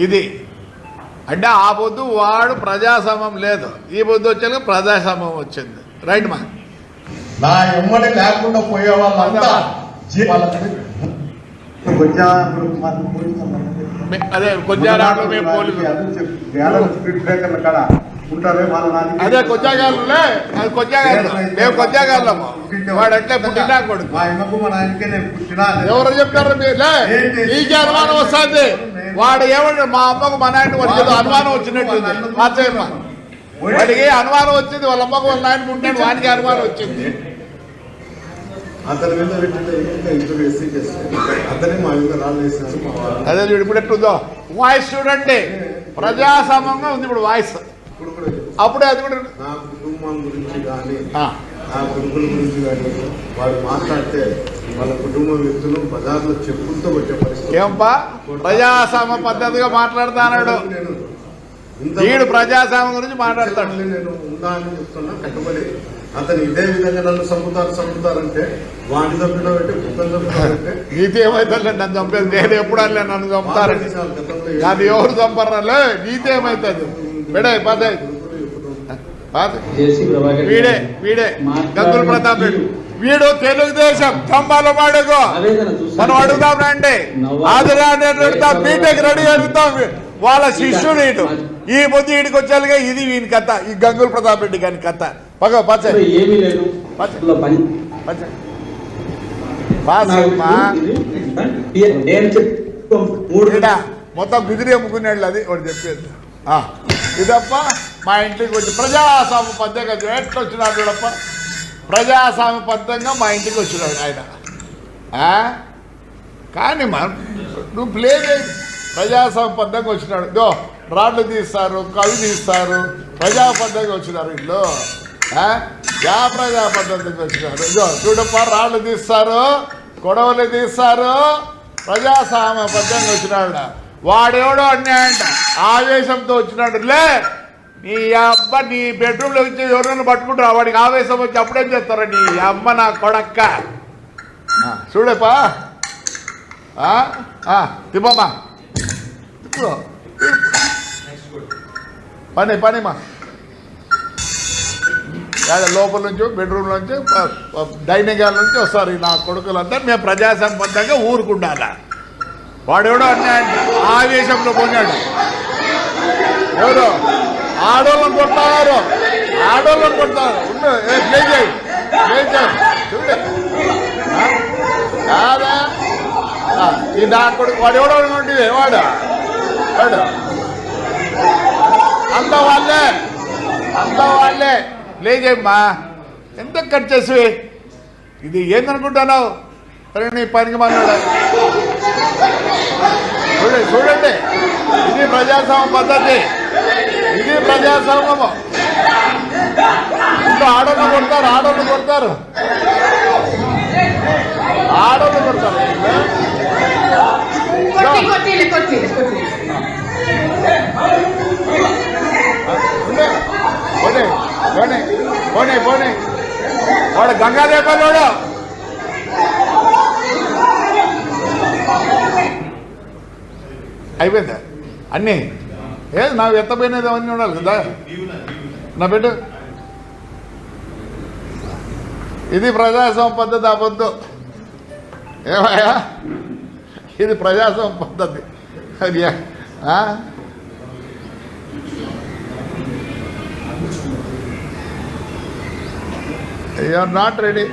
ఇది అంటే ఆ పొద్దు వాడు ప్రజాస్వామ్యం లేదు, ఈ పొద్దు వచ్చాక ప్రజాస్వామ్యం వచ్చింది. రైట్ మా నా ఎమ్మడి లేకుండా పోయే వాళ్ళంతా అదే కొంచెం మేము పోలీసు అదే కొచ్చాగారులే, అది కొచ్చాగారు, మేము కొచ్చాగారులము. వాడు అంటే పుట్టినా కొడుకు ఎవరు చెప్తారు మీరు? నీకే అనుమానం వస్తుంది. వాడు ఏమంటాడు, మా అమ్మకు మా నాయన వాడికి అనుమానం వచ్చినట్టుంది. మార్చేయమ్మా, వాడికి అనుమానం వచ్చింది, వాళ్ళ అమ్మకు వాళ్ళ నాయన పుట్టినాడు, వాడికి అనుమానం వచ్చింది. అదే ఇప్పుడు ఎట్లుందో వాయిస్ చూడండి, ప్రజాస్వామ్యంగా ఉంది ఇప్పుడు వాయిస్. అప్పుడే అది కూడా నా కుటుంబం గురించి కానీ నా కొడుకుల గురించి కానీ వాడు మాట్లాడితే వాళ్ళ కుటుంబ వ్యక్తులు బజార్లో చెప్పులతో వచ్చే పరిస్థితి. ఏంపా ప్రజాస్వామ్య పద్ధతిగా మాట్లాడుతున్నాడు, వీడు ప్రజాస్వామ్యం గురించి మాట్లాడతాడు. నేను ఉందా అని చెప్తున్నా, కట్టుబడి అతను ఇదే విధంగా నన్ను చంపుతారంటే వాడిని చంపినారంటే కుక్కను చంపుతారంటే నీతి ఏమవుతుంది? నన్ను చంపేది నేను ఎప్పుడు అలే, నన్ను చంపుతారని. అది ఎవరు చంపరాలే, నీతి ఏమవుతుంది? వీడే వీడే గంగుల ప్రతాప్ రెడ్డి, వీడు తెలుగుదేశం కంబాల మాడుకో. మనం అడుగుతాం రండి, ఆదిరా అడుగుతాం, బీటెక్ రెడీ అడుగుతాం. వాళ్ళ శిష్యుడు ఇటు ఈ పొద్దు వీడికి వచ్చాలుగా. ఇది వీని కథ, ఈ గంగుల ప్రతాప్ రెడ్డి గారి కథ. పగ పచ్చ మొత్తం గుదిరి అమ్ముకునేళ్ళు, అది వాడు చెప్పేది. ఇదప్ప మా ఇంటికి వచ్చి ప్రజాస్వామ్యబద్ధంగా ఎట్లా వచ్చినాడు చూడప్ప, ప్రజాస్వామ్యబద్ధంగా మా ఇంటికి వచ్చినాడు ఆయన. కానీ నువ్వు ప్లే చేయి, ప్రజాస్వామ్యబద్ధంగా వచ్చినాడు. ఇదో రాళ్ళు తీస్తారు, కవి తీస్తారు, ప్రజాబద్ధంగా వచ్చినారు ఇంట్లో. యా ప్రజాబద్ధంగా వచ్చినారు? ఇదో చూడప్ప, రాళ్ళు తీస్తారు, గొడవలు తీస్తారు, ప్రజాస్వామ్యబద్ధంగా వచ్చినాడు. వాడెవడో అన్నాయంట, ఆవేశంతో వచ్చినాడు. లే నీ అబ్బ, నీ బెడ్రూమ్లో వచ్చి ఎవరైనా పట్టుకుంటారా? వాడికి ఆవేశం వచ్చి అప్పుడేం చేస్తారా? నీ అమ్మ నా కొడక్క. చూడప్పా, తిప్పమ్మా, పనిమా లోపల నుంచి బెడ్రూమ్ నుంచి డైనింగ్ హాల్ నుంచి వస్తారు నా కొడుకులంతా. మేము ప్రజాసంబద్ధంగా ఊరుకుండాలా. వాడెవడో అన్నాయండి, ఆవేశంలో పోయాడు. ఎవరు ఆడోళ్ళని కొడతారు, ఆడోళ్ళని కొడతారు. చూడే కాదా ఈ నా కొడుకు వాడెవడో ఉంటుంది. వాడు అంత వాళ్ళే లేజమ్మా, ఎంత కట్ చేసి. ఇది ఏందనుకుంటున్నావు? సరే నీ పనికి మన్నాడు. చూడండి, ఇది ప్రజాస్వామ్య పద్ధతి, ఇది ప్రజాస్వామ్యము. ఇంకా ఆడోళ్ళు కొడతారు, ఆడోళ్ళు కొడతారు. పోనీ వాడు గంగాదేపాలోడు. అయిపోయిందా అన్నీ? ఏది నాకు ఎత్తపోయినది అవన్నీ ఉండాలి కదా నా బిడ్డ. ఇది ప్రజాస్వామ్య పద్ధతి. అబద్ధం ఏమయ్యా, ఇది ప్రజాస్వామ్య పద్ధతి. అది యు ఆర్ నాట్ రెడీ.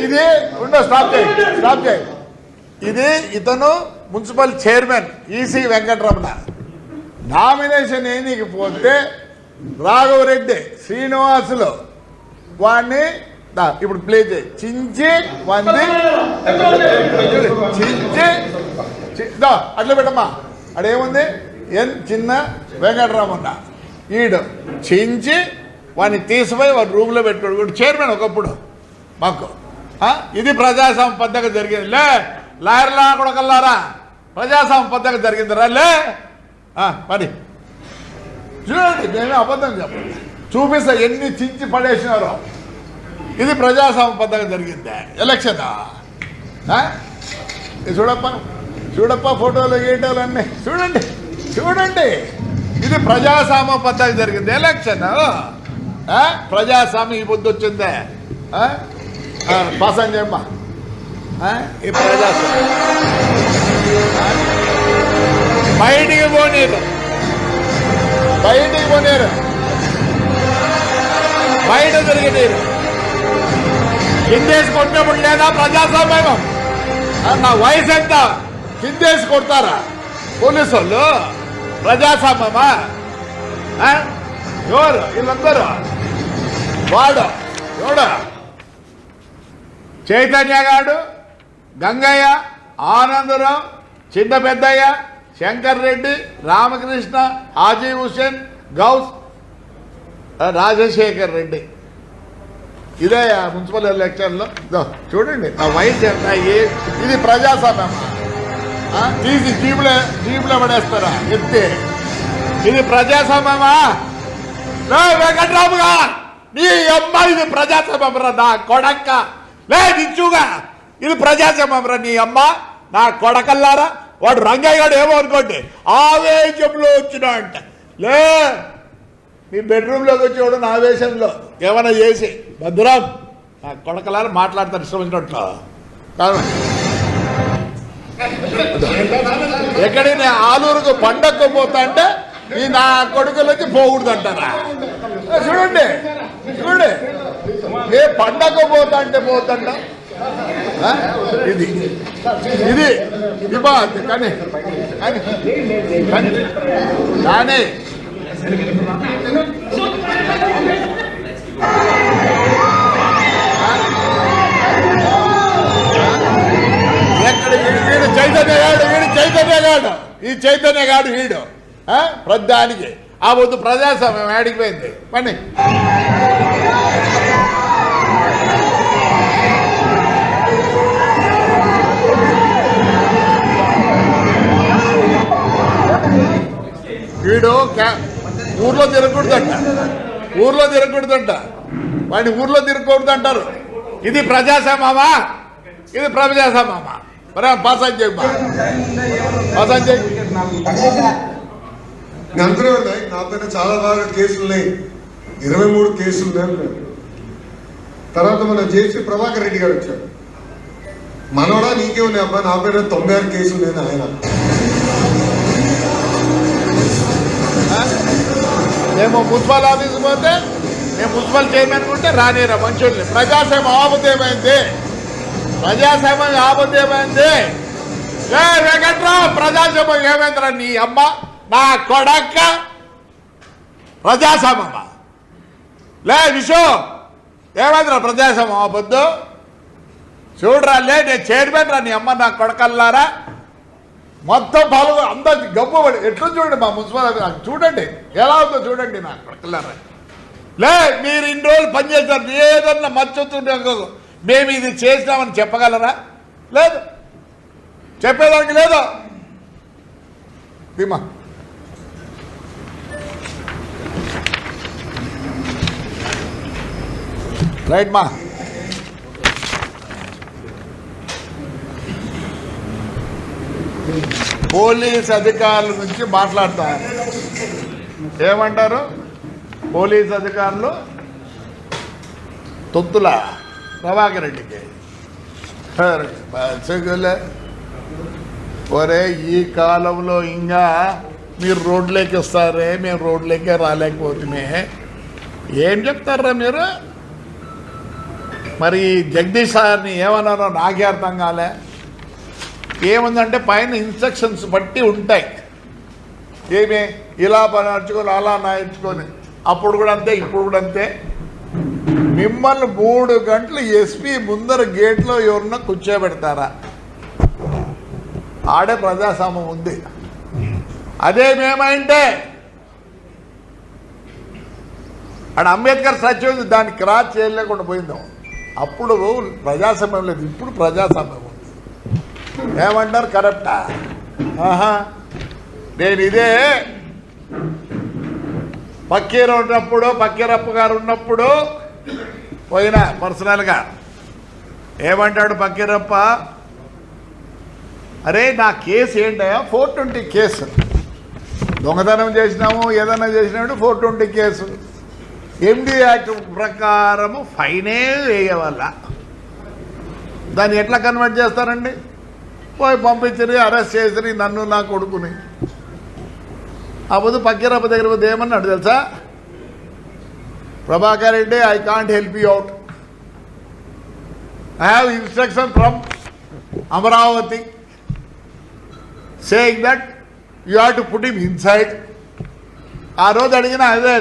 ఇది స్టాప్ చేయి. ఇది ఇతను municipal chairman EC Venkataramana. Nomination ఎన్నికపోతే రాఘవరెడ్డి శ్రీనివాసులు వాడిని ఇప్పుడు ప్లే చేయి. చించి అట్లా పెట్టమ్మా. అడేముంది? చిన్న వెంకటరమణ ఈడు చించి వాడిని తీసిపోయి వాడి రూమ్లో పెట్టుకోడు. చైర్మన్ ఒకప్పుడు మాకు. ఇది ప్రజాస్వామ్య పద్ధతిగా జరిగింది. లాయర్లా కొడకల్లారా, ప్రజాస్వామ్య పద్ధతిగా జరిగింది రాలే. మరి చూడండి, నేనే అబద్ధం చెప్పండి, చూపిస్తా ఎన్ని చించి పడేసినారో. ఇది ప్రజాస్వామ్య పద్ధతిగా జరిగింది. ఎలక్షన్ ఇది చూడప్ప, చూడప్ప ఫోటోలు గీటోలన్నీ చూడండి చూడండి. ఇది ప్రజాస్వామ్య పద్ధతి జరిగింది ఎలక్షన్. ప్రజాస్వామ్యం ఈ బుద్ధి వచ్చిందే. పాసం చేయమ్మా. ఈ ప్రజాస్వామ్యం బయటికి పోనీరు, బయటికి పోనీరు, బయట తిరిగినీరు. కిందేసి కొట్టినప్పుడు లేదా ప్రజాస్వామ్యం? నా వయసు ఎంత? కిందేసి కొడతారా పోలీసు వాళ్ళు? ప్రజాస్వామ్యమా? ఎవరు వీళ్ళందరూ? వాడు ఎవడు? చైతన్య గాడు, గంగయ్య, ఆనందరావు, చిన్న పెద్దయ్య, శంకర్ రెడ్డి, రామకృష్ణ, హాజీ హుసేన్, గౌస్, రాజశేఖర్ రెడ్డి. ఇదే మున్సిపల్ ఎలక్షన్లో చూడండి నా వయసు ఎంత. ఇది ప్రజాస్వామ్యమా? తీసి జీబులో పడేస్తారా ఎత్తే? ఇది ప్రజాస్వామ్యమా? వెంకట్రాముగా నీ అమ్మ ఇది ప్రజాస్వామ్యరా నా కొడక్క? నిచ్చుగా ఇది ప్రజాస్వామ్యరా నీ అమ్మ నా కొడకల్లారా? వాడు రంగయ్య గారు ఏమో అనుకోండి ఆవేశంలో వచ్చినా అంట. మీ బెడ్రూమ్లోకి వచ్చేవాడు నా ఆవేశంలో ఏమైనా చేసి భద్రం నా కొడకలారా మాట్లాడతారు ఇష్టం వచ్చినట్లు. ఎక్కడైనా ఆలూరుకు పండగకు పోతా అంటే ఈ నా కొడుకులు వచ్చి పోకూడదు అంటారా? చూడండి చూడండి, ఏ పండగకు పోతా అంటే పోతంట. ఇది ఇది ఇది బాగుంది కానీ కానీ ఎక్కడ వీడు చైతన్య గాడు, వీడు చైతన్య గాడు, ఈ చైతన్య గాడు వీడు ప్రధానికి ఆ వద్దు ప్రజాస్వామ్యం ఆడిపోయింది పని. వీడు ఊర్లో తిరగకూడదంట, ఊర్లో తిరగకూడదంట, వాడిని ఊర్లో తిరగకూడదు అంటారు. ఇది ప్రజాస్వామ్యమా? ఇది ప్రజాస్వామ్యమా? మరి పాసాన్ చేయి, పాసాన్ చేయి. అందరూ ఉన్నాయి నా పైన చాలా బాగా కేసులు ఉన్నాయి, 23 కేసులు ఉన్నాయి. తర్వాత మన జేసీ ప్రభాకర్ రెడ్డి గారు వచ్చారు. మనోడా నీకే ఉన్నాయి అబ్బా, నా పైన 96 కేసులు నేను ఆయన. మేము మున్సిపల్ ఆఫీస్ పోతే మేము మున్సిపల్ చైర్మన్ ఉంటే రానిరా మనుషుల్ని. ప్రజాస్వామ్యం ఆపద ఏమైంది? ప్రజాస్వామ్యం ఆపద ఏమైంది? వెంకట్రావు ప్రజాస్వామ్యం ఏమైందిరా నీ అమ్మ నా కొడక్క? ప్రజాస్వామ్యమా? విషయం ఏమైందిరా ప్రజాస్వామ్యం ఆపొద్దు? చూడరా నేను చైర్మన్ రా నీ అమ్మ నా కొడకల్లారా. మొత్తం పాలు అందరు గబ్బడి ఎట్లా చూడండి మా మున్సిపల్ ఆఫీస్ చూడండి ఎలా ఉందో చూడండి నా కొడకల్లారా. మీరు ఇన్ని రోజులు పనిచేస్తారు, ఏదన్నా మర్చిపోతుంటే మేము ఇది చేసినామని చెప్పగలరా? లేదు, చెప్పేదానికి లేదు. భీమా రైట్ మా. పోలీస్ అధికారుల నుంచి మాట్లాడతారు. ఏమంటారు పోలీస్ అధికారులు? తొత్తుల ప్రభాకర్ రెడ్డికి ఒరే ఈ కాలంలో ఇంకా మీరు రోడ్లోకి వస్తారే, మేము రోడ్లోకే రాలేకపోతున్నామే. ఏం చెప్తారా మీరు? మరి జగదీష్ సార్ని ఏమన్నారో నాకే అర్థం కాలే. ఏముందంటే పైన ఇన్స్ట్రక్షన్స్ బట్టి ఉంటాయి. ఏమి ఇలా నడుచుకొని అలా నడుచుకొని, అప్పుడు కూడా అంతే ఇప్పుడు కూడా అంతే. మిమ్మల్ని 3 గంటలు ఎస్పీ ముందర గేట్లో ఎవరన్నా కూర్చోబెడతారా? ఆడే ప్రజాస్వామ్యం ఉంది. అదే మేమైంటే ఆడ అంబేద్కర్ స్టాచ్యూ ఉంది, దాన్ని క్రాస్ చేయలేకుండా పోయిందాం. అప్పుడు ప్రజాస్వామ్యం లేదు, ఇప్పుడు ప్రజాస్వామ్యం ఉంది. ఏమంటారు? కరెక్టా? నేను ఇదే పక్కీరప్ప గారు ఉన్నప్పుడు పోయినా పర్సనల్గా. ఏమంటాడు పక్కీరప్ప? అరే నా కేసు ఏంటయా 420 కేసు, దొంగతనం చేసినాము ఏదైనా చేసినాడు 420 కేసు. ఎండి యాక్ట్ ప్రకారము ఫైనే వేయవల్ల, దాన్ని ఎట్లా కన్వర్ట్ చేస్తారండి? పోయి పంపించరి, అరెస్ట్ చేసి నన్ను నా కొడుకుని. అప్పుడు పక్కీరప్ప దగ్గర పోతే ఏమన్నాడు తెలుసా? Prabhakar Reddy, I can't help you out, I have instruction from Amaravati saying that you have to put him inside. ఆ రోజు అడిగిన అదే,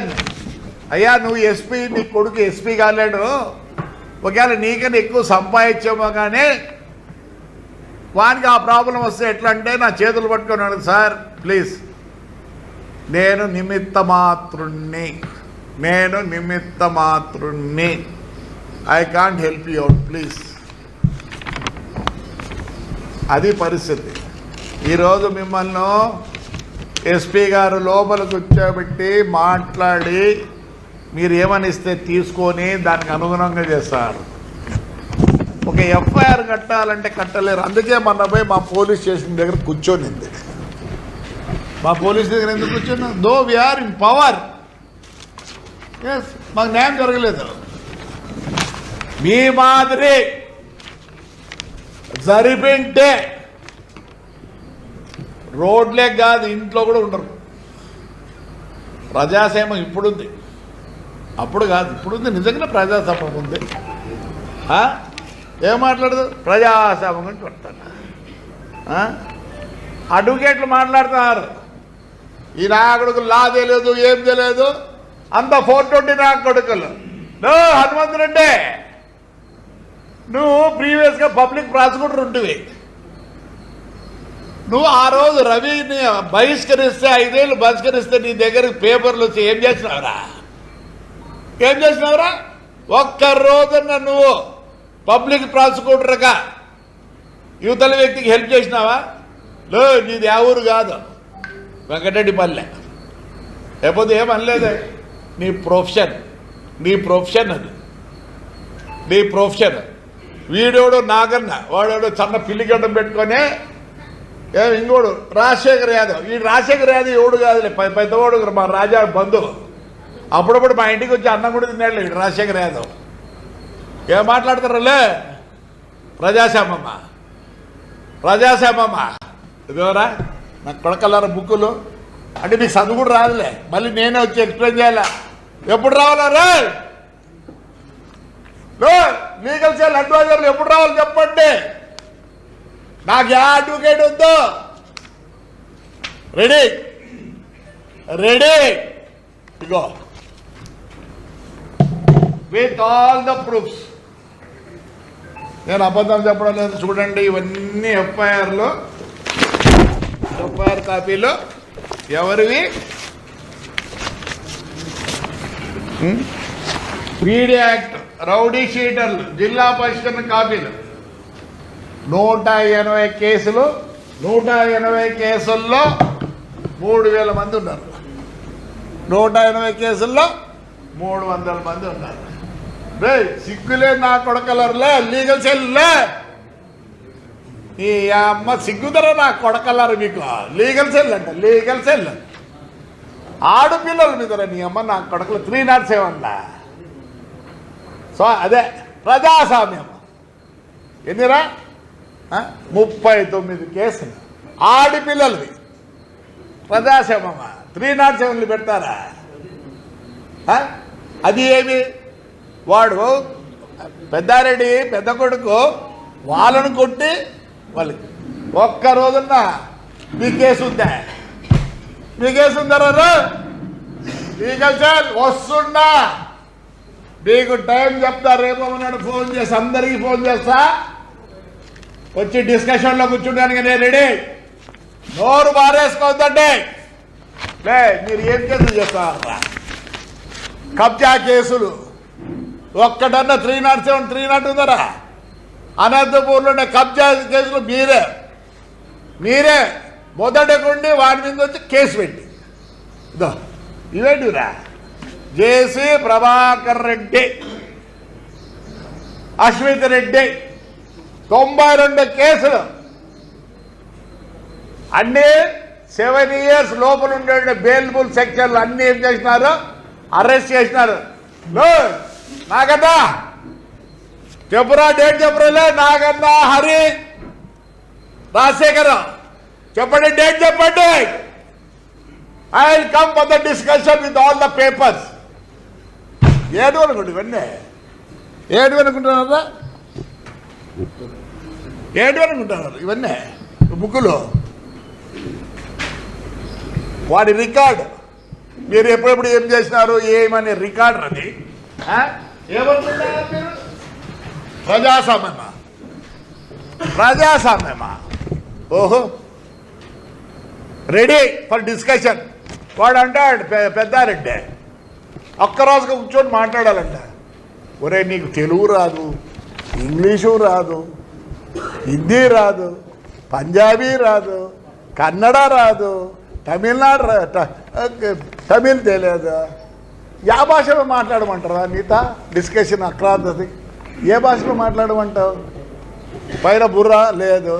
అయ్యా నువ్వు ఎస్పీ, నీ కొడుకు ఎస్పీ కాలేడు, ఒకవేళ నీకన్నా ఎక్కువ సంపాదించామో కానీ వానికి ఆ ప్రాబ్లం వస్తే ఎట్లా అంటే నా చేతులు పట్టుకున్నాడు. సార్ ప్లీజ్, నేను నిమిత్త మాత్రుణ్ణి, I can't help you out please. అది పరిస్థితి. ఈరోజు మిమ్మల్ని ఎస్పీ గారు లోపల కూర్చోబెట్టి మాట్లాడి మీరు ఏమనిస్తే తీసుకొని దానికి అనుగుణంగా చేస్తారు. ఒక ఎఫ్ఐఆర్ కట్టాలంటే కట్టలేరు. అందుకే మొన్న పోయి మా పోలీస్ స్టేషన్ దగ్గర కూర్చొనింది. మా పోలీస్ దగ్గర ఎందుకు కూర్చొని? దో వీఆర్ ఇన్ పవర్, ఎస్, మాకు న్యాయం జరగలేదు. మీ మాదిరి జరిపింటే రోడ్లే కాదు ఇంట్లో కూడా ఉండరు. ప్రజాసేమ ఇప్పుడుంది, అప్పుడు కాదు, ఇప్పుడుంది. నిజంగా ప్రజాసేమ ఉంది. ఏం మాట్లాడదు? ప్రజాసేమ గురించి పెడతాను. అడ్వకేట్లు మాట్లాడుతున్నారు, ఈ నా కొడుకులు లా తెలియదు, ఏం తెలియదు, అంత 420 నా కొడుకులు. హనుమంతుడంటే నువ్వు ప్రీవియస్గా పబ్లిక్ ప్రాసిక్యూటర్ ఉంటివి. నువ్వు ఆ రోజు రవిని బహిష్కరిస్తే, 5 ఏళ్ళు బహిష్కరిస్తే నీ దగ్గరకు పేపర్లు వచ్చి ఏం చేసినావురా? ఒక్క రోజున నువ్వు పబ్లిక్ ప్రాసిక్యూటర్గా యువతల వ్యక్తికి హెల్ప్ చేసినావా? నీది ఆ ఊరు కాదు, వెంకటరెడ్డిపల్లె. లేకపోతే ఏమనలేదే. నీ ప్రొఫెషన్ అది, నీ ప్రొఫెషన్. వీడోడు నాగన్న, వాడోడు చిన్న పిల్లిగడ్డం పెట్టుకొని ఇంకోడు రాజశేఖర్ యాదవ్. ఈ రాజశేఖర్ యాదవ్ ఎవడు కాదులే, పెద్దవాడు, మా రాజా బంధువు. అప్పుడప్పుడు మా ఇంటికి వచ్చి అన్నం కూడా తిన్నాడు రాజశేఖర్ యాదవ్. ఏం మాట్లాడతారులే? ప్రజాసేమమ్మ ఇదేవరా నాకు కొడకల్లారా బుక్కులు అంటే మీకు చదువు కూడా రాదులే. మళ్ళీ నేనే వచ్చి ఎక్స్ప్లెయిన్ చేయాలా? ఎప్పుడు రావాలా రే? లీగల్ సెల్ అడ్వైజర్లు ఎప్పుడు రావాలి చెప్పండి. నాకు ఏ అడ్వకేట్ వద్దు. Ready ego with all the proofs. నేను అబద్ధం చెప్పడం లేదు. చూడండి, ఇవన్నీ ఎఫ్ఐఆర్ కాపీలు ఎవరివి? పీడీ యాక్ట్, రౌడీ షీటర్లు, జిల్లా పరిష్కరణ కాపీలు. 180 కేసులు. 180 కేసుల్లో 3000 మంది ఉన్నారు. 180 కేసుల్లో 300 మంది ఉన్నారు. సిగ్గులే నా కొడకలర్లే, లీగల్ సెల్లే. ఈ అమ్మ సిగ్గుదర నా కొడకలరు మీకు. లీగల్ సెల్ అంట, లీగల్ సెల్. ఆడపిల్లల మీద నీ అమ్మ నా కొడకలు 307. సో అదే ప్రజాస్వామ్యం. ఎన్నిరా? 39 కేసులు ఆడపిల్లలవి. ప్రజాస్వామ్యమా? 307 పెడతారా? అది ఏమి? వాడు పెద్దారెడ్డి పెద్ద కొడుకు వాళ్ళను కొట్టి వాళ్ళకి ఒక్క రోజున మీ కేసు ఉందా? లీగల్ సెల్ వస్తున్నా, మీకు టైం చెప్తా. రేపు నాడు ఫోన్ చేసి అందరికీ ఫోన్ చేస్తా, వచ్చి డిస్కషన్లో కూర్చుంటానికి నేను రెడీ. నోరు బారేసుకోవద్దండి. మీరు ఏం కేసులు చేస్తారా? కబ్జా కేసులు ఒక్కటన్నా 307, 300 ఉందరా? అనంతపూర్లో కబ్జా కేసులు మీరే మొదటకుండి వాడి మీద వచ్చి కేసు పెట్టి ఇదో ఇవేంటిరా? జేసీ ప్రభాకర్ రెడ్డి, అశ్విత్ రెడ్డి 92 కేసులు అన్నీ 7 years లోపల ఉండే బెయిలబుల్ సెక్షన్లు అన్నీ ఏం చేసినారు, అరెస్ట్ చేసినారు. నాగన్నా చెప్పురా, డేట్ చెప్పురాలే. నాగన్నా, హరి, రాజశేఖర్ చెప్పండి, డేట్ చెప్పండి. I will come for the discussion with all the papers. ఏడు అనుకుంటు ఇవన్నీ, ఏడు అనుకుంటున్నారా, ఏడు అనుకుంటున్నారు ఇవన్నీ బుక్కులు. వాడి రికార్డు మీరు ఎప్పుడెప్పుడు ఏం చేసినారు, ఏమని రికార్డు అది. ఏమనుకుంటున్నారు మీరు? ప్రజాస్వామ్యమా, ప్రజాస్వామ్యమా? ఓహో, రెడీ ఫర్ డిస్కషన్. వాడు అంటాడు పెద్దారెడ్డి, ఒక్కరోజుగా కూర్చొని మాట్లాడాలంట. ఒరే నీకు తెలుగు రాదు, ఇంగ్లీషు రాదు, హిందీ రాదు, పంజాబీ రాదు, కన్నడ రాదు, తమిళ్ తెలియదు, యా భాషలో మాట్లాడమంటారా? నీతా డిస్కషన్ అక్రాంతది ఏ భాషలో మాట్లాడమంటావు? పైన బుర్ర లేదు.